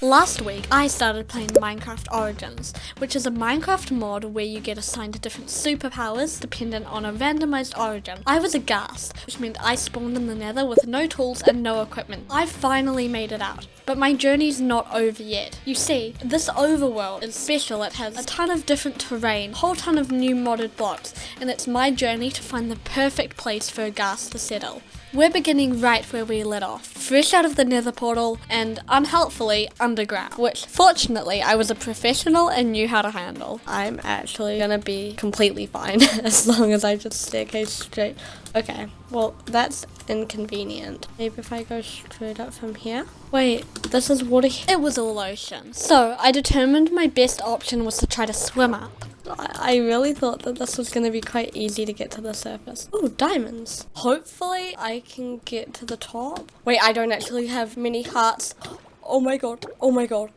Last week, I started playing Minecraft Origins, which is a Minecraft mod where you get assigned different superpowers dependent on a randomized origin. I was aghast, which meant I spawned in the nether with no tools and no equipment. I finally made it out, but my journey's not over yet. You see, this overworld is special. It has a ton of different terrain, a whole ton of new modded blocks, and it's my journey to find the perfect place for a ghast to settle. We're beginning right where we let off, fresh out of the nether portal and unhelpfully underground, which fortunately I was a professional and knew how to handle. I'm actually gonna be completely fine as long as I just staircase straight. Okay, well that's inconvenient. Maybe if I go straight up from here. Wait, this is water. It was all ocean. So I determined my best option was to try to swim up. I really thought that this was going to be quite easy to get to the surface. Oh, diamonds. Hopefully I can get to the top. Wait, I don't actually have many hearts. Oh my god. Oh my god.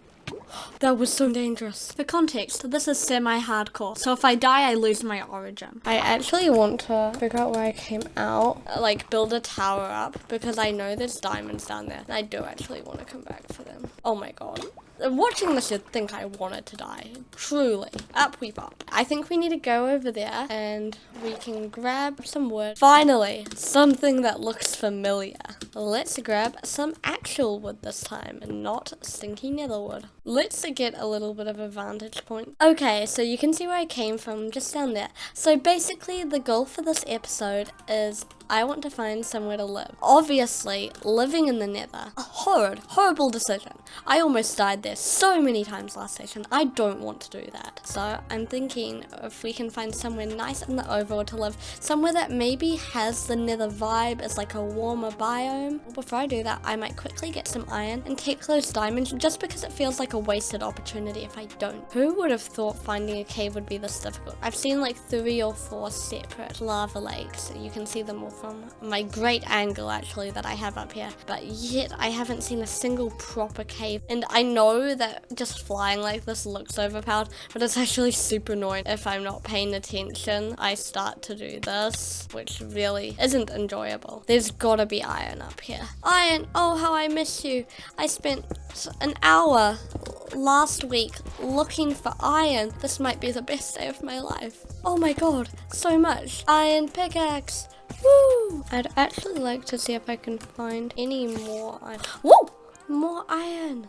That was so dangerous. For context, this is semi-hardcore, so if I die, I lose my origin. I actually want to figure out where I came out, like build a tower up, because I know there's diamonds down there, and I do actually want to come back for them. Oh my god. Watching this, you'd think I wanted to die. Truly. Up we pop. I think we need to go over there and we can grab some wood. Finally, something that looks familiar. Let's grab some actual wood this time and not stinky nether wood. Let's get a little bit of a vantage point. Okay, so you can see where I came from, just down there. So basically, the goal for this episode is I want to find somewhere to live. Obviously, living in the nether, a horrible decision. I almost died there so many times last session. I don't want to do that. So I'm thinking if we can find somewhere nice in the overworld to live, somewhere that maybe has the nether vibe as like a warmer biome. Before I do that, I might quickly get some iron and take those diamonds just because it feels like a wasted opportunity if I don't. Who would have thought finding a cave would be this difficult? I've seen like 3 or 4 separate lava lakes. You can see them all from my great angle actually that I have up here, but yet I haven't seen a single proper cave. And I know that just flying like this looks overpowered, but it's actually super annoying. If I'm not paying attention, I start to do this, which really isn't enjoyable. There's gotta be iron up here. Iron, oh how I miss you. I spent an hour last week looking for iron. This might be the best day of my life. Oh my god, so much. Iron pickaxe. Woo! I'd actually like to see if I can find any more iron. Whoa! More iron.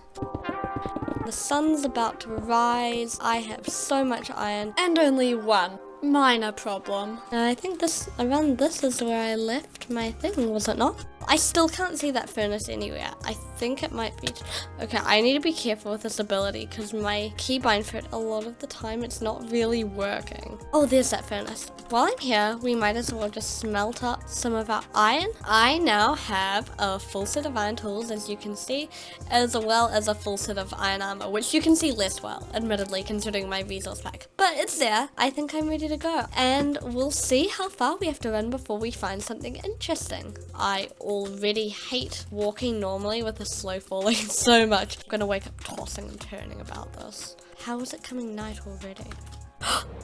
The sun's about to rise. I have so much iron and only one minor problem. I think around this is where I left my thing, was it not? I still can't see that furnace anywhere. I think it might be... Okay, I need to be careful with this ability because my keybind for it, a lot of the time, it's not really working. Oh, there's that furnace. While I'm here, we might as well just smelt up some of our iron. I now have a full set of iron tools, as you can see, as well as a full set of iron armor, which you can see less well, admittedly, considering my resource pack. But it's there. I think I'm ready to go. And we'll see how far we have to run before we find something interesting. I already hate walking normally with a slow falling so much. I'm gonna wake up tossing and turning about this. How is it coming night already?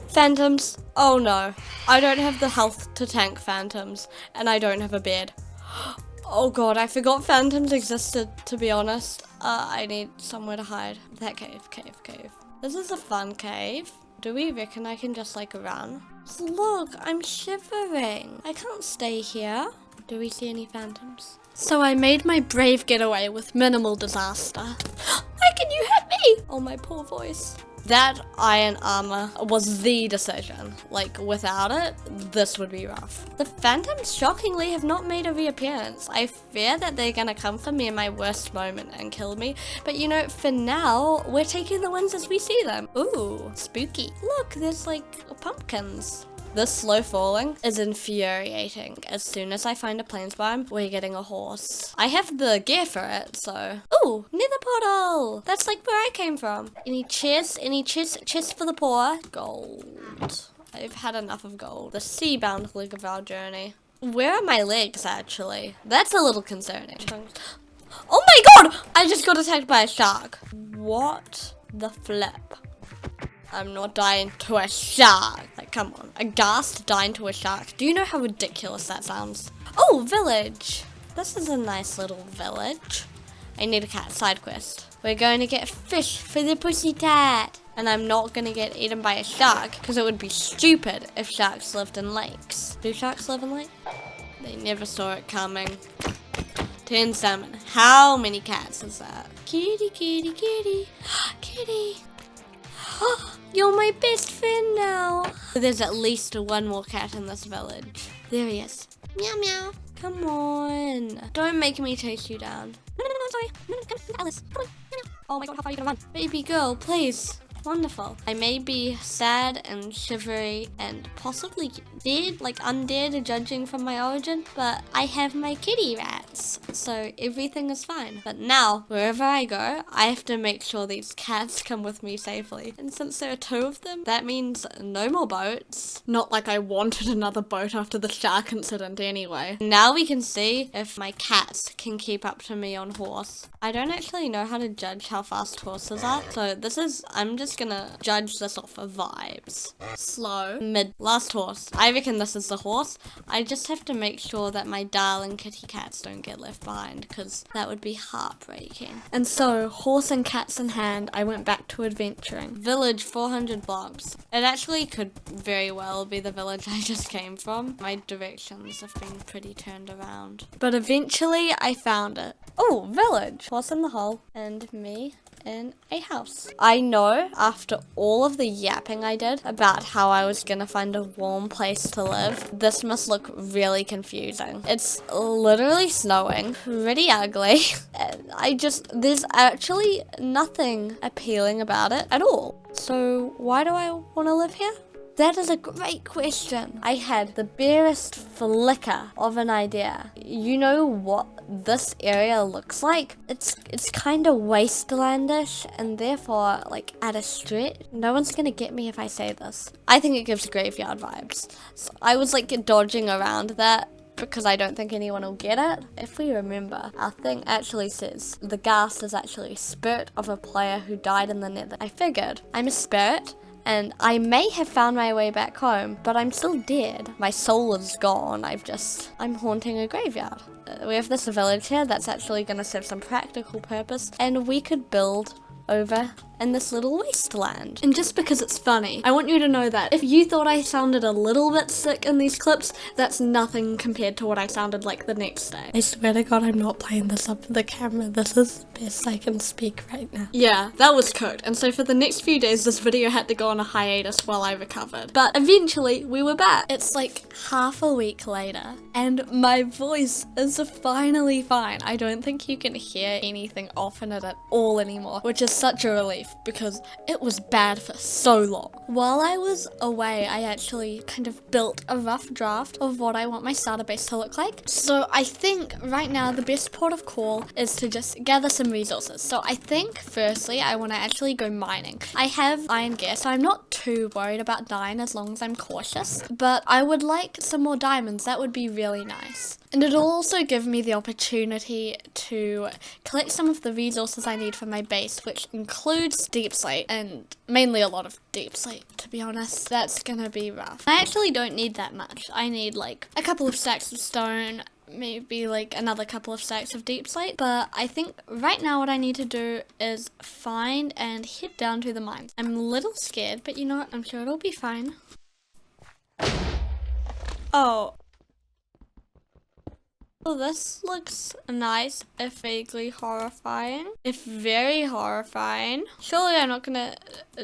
Phantoms! Oh no. I don't have the health to tank phantoms, and I don't have a bed. Oh god, I forgot phantoms existed, to be honest. I need somewhere to hide. That cave. This is a fun cave. Do we reckon I can just like run? Look, I'm shivering. I can't stay here. Do we see any phantoms? So I made my brave getaway with minimal disaster. Why can you hit me? Oh, my poor voice. That iron armor was the decision. Like, without it, this would be rough. The phantoms, shockingly, have not made a reappearance. I fear that they're gonna come for me in my worst moment and kill me. But you know, for now, we're taking the ones as we see them. Ooh, spooky. Look, there's like pumpkins. This slow falling is infuriating. As soon as I find a plains biome, we're getting a horse. I have the gear for it, so... Ooh, nether portal! That's like where I came from. Any chests? Any chests for the poor? Gold. I've had enough of gold. The sea-bound leg of our journey. Where are my legs, actually? That's a little concerning. Oh my god! I just got attacked by a shark. What the flip? I'm not dying to a shark. Like, come on. A ghast dying to a shark. Do you know how ridiculous that sounds? Oh, village. This is a nice little village. I need a cat side quest. We're going to get fish for the pussycat. And I'm not going to get eaten by a shark because it would be stupid if sharks lived in lakes. Do sharks live in lakes? They never saw it coming. 10 salmon. How many cats is that? Kitty, kitty, kitty. Kitty. Oh, you're my best friend now. There's at least one more cat in this village. There he is. Meow, meow. Come on. Don't make me chase you down. No, sorry. No, Alice. Come on. No. Oh my god, how far are you gonna run? Baby girl, please. Wonderful. I may be sad and shivery and possibly dead, like undead, judging from my origin, but I have my kitty rats, so everything is fine. But now, wherever I go, I have to make sure these cats come with me safely. And since there are 2 of them, that means no more boats. Not like I wanted another boat after the shark incident anyway. Now we can see if my cats can keep up to me on horse. I don't actually know how to judge how fast horses are, so I'm just gonna judge this off of vibes. Slow, mid, last horse. I reckon this is the horse. I just have to make sure that my darling kitty cats don't get left behind, because that would be heartbreaking. And so, horse and cats in hand, I went back to adventuring. Village 400 blocks. It actually could very well be the village I just came from. My directions have been pretty turned around. But eventually I found it. Oh, village. Horse in the hole and me in a house. I know after all of the yapping I did about how I was gonna find a warm place to live, this must look really confusing. It's literally snowing, pretty ugly, and there's actually nothing appealing about it at all. So why do I want to live here? That is a great question. I had the barest flicker of an idea. You know what this area looks like? It's kind of wastelandish and therefore like at a stretch. No one's gonna get me if I say this. I think it gives graveyard vibes. So I was like dodging around that because I don't think anyone will get it. If we remember, our thing actually says the ghast is actually a spirit of a player who died in the nether. I figured I'm a spirit. And I may have found my way back home, but I'm still dead. My soul is gone. I'm haunting a graveyard. We have this village here that's actually going to serve some practical purpose, and we could build over in this little wasteland. And just because it's funny, I want you to know that if you thought I sounded a little bit sick in these clips, that's nothing compared to what I sounded like the next day. I swear to God, I'm not playing this up for the camera. This is the best I can speak right now. Yeah, that was cooked. And so for the next few days, this video had to go on a hiatus while I recovered. But eventually, we were back. It's like half a week later, and my voice is finally fine. I don't think you can hear anything off in it at all anymore, which is such a relief because it was bad for so long. While I was away, I actually kind of built a rough draft of what I want my starter base to look like. So I think right now the best port of call is to just gather some resources. So I think firstly I want to actually go mining. I have iron gear, so I'm not too worried about dying as long as I'm cautious, but I would like some more diamonds. That would be really nice. And it'll also give me the opportunity to collect some of the resources I need for my base, which includes deep slate, and mainly a lot of deep slate, to be honest. That's gonna be rough. I actually don't need that much. I need like a couple of stacks of stone, maybe like another couple of stacks of deep slate, but I think right now what I need to do is find and head down to the mines. I'm a little scared, but you know what? I'm sure it'll be fine. Oh, this looks nice, if vaguely horrifying. If very horrifying. Surely I'm not gonna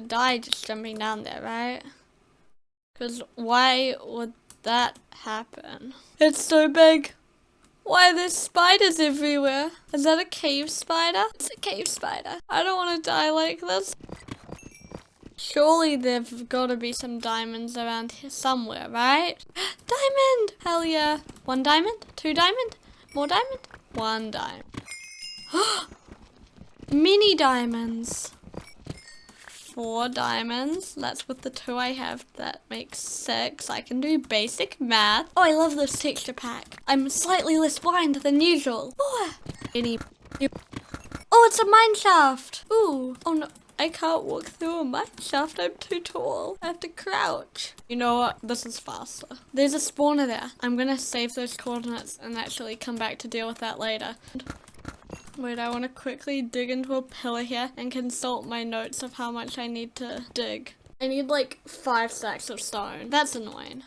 die just jumping down there, right? Because why would that happen? It's so big. Why are there spiders everywhere? Is that a cave spider? It's a cave spider. I don't want to die like this. Surely there've got to be some diamonds around here somewhere, right? Diamond! Hell yeah. 1 diamond? 2 diamond? More diamond? 1 diamond. Mini diamonds. 4 diamonds. That's with the 2 I have. That makes 6. I can do basic math. Oh, I love this texture pack. I'm slightly less blind than usual. Oh, it's a mine shaft. Ooh. Oh no. I can't walk through a mine shaft. I'm too tall. I have to crouch. You know what? This is faster. There's a spawner there. I'm gonna save those coordinates and actually come back to deal with that later. Wait, I want to quickly dig into a pillar here and consult my notes of how much I need to dig. I need like 5 stacks of stone. That's annoying.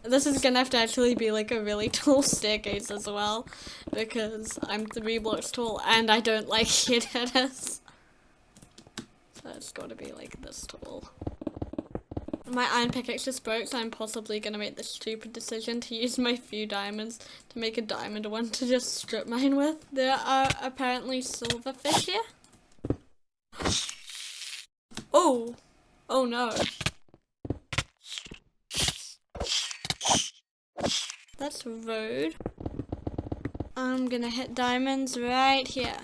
This is gonna have to actually be like a really tall staircase as well, because I'm 3 blocks tall and I don't like hitters. So it's gotta be like this tall. My iron pickaxe just broke, so I'm possibly gonna make the stupid decision to use my few diamonds to make a diamond one to just strip mine with. There are apparently silverfish here. Oh! Oh no. That's rude. I'm gonna hit diamonds right here.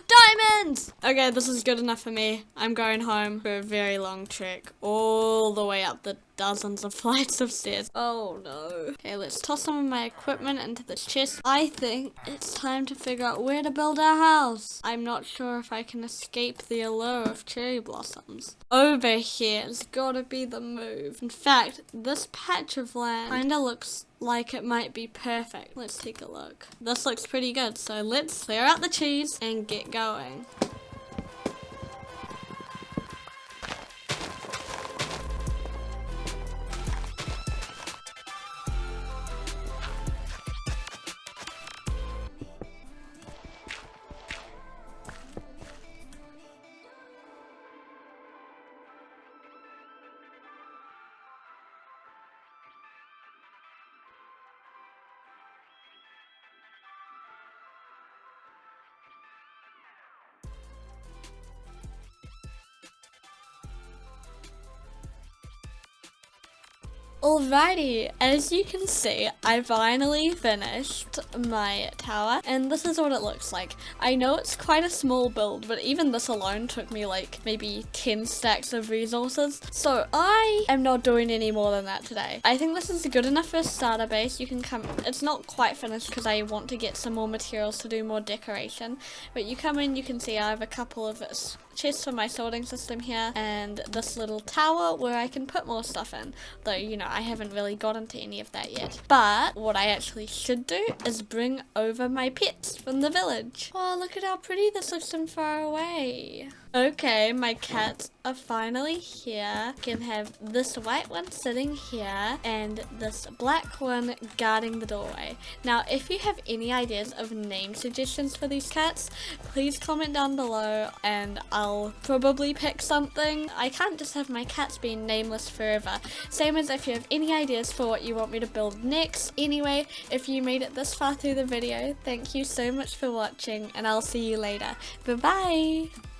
Diamonds! Okay, this is good enough for me. I'm going home for a very long trek, all the way up the dozens of flights of stairs. Oh no. Okay, let's toss some of my equipment into this chest. I think it's time to figure out where to build our house. I'm not sure if I can escape the allure of cherry blossoms. Over here has gotta be the move. In fact, this patch of land kinda looks like it might be perfect. Let's take a look. This looks pretty good, so let's clear out the cheese and get going. Alrighty, as you can see, I finally finished my tower, and this is what it looks like. I know it's quite a small build, but even this alone took me like maybe 10 stacks of resources, so I am not doing any more than that today. I think this is good enough for a starter base. You can come, it's not quite finished because I want to get some more materials to do more decoration, but you come in, you can see I have a couple of chests for my sorting system here, and this little tower where I can put more stuff in, though you know I haven't really got into any of that yet. But what I actually should do is bring over my pets from the village. Oh, look at how pretty this looks from far away. Okay, my cats are finally here. Can have this white one sitting here and this black one guarding the doorway. Now, if you have any ideas of name suggestions for these cats, please comment down below and I'll probably pick something. I can't just have my cats being nameless forever. Same as if you have any ideas for what you want me to build next. Anyway, if you made it this far through the video, thank you so much for watching and I'll see you later. Bye bye!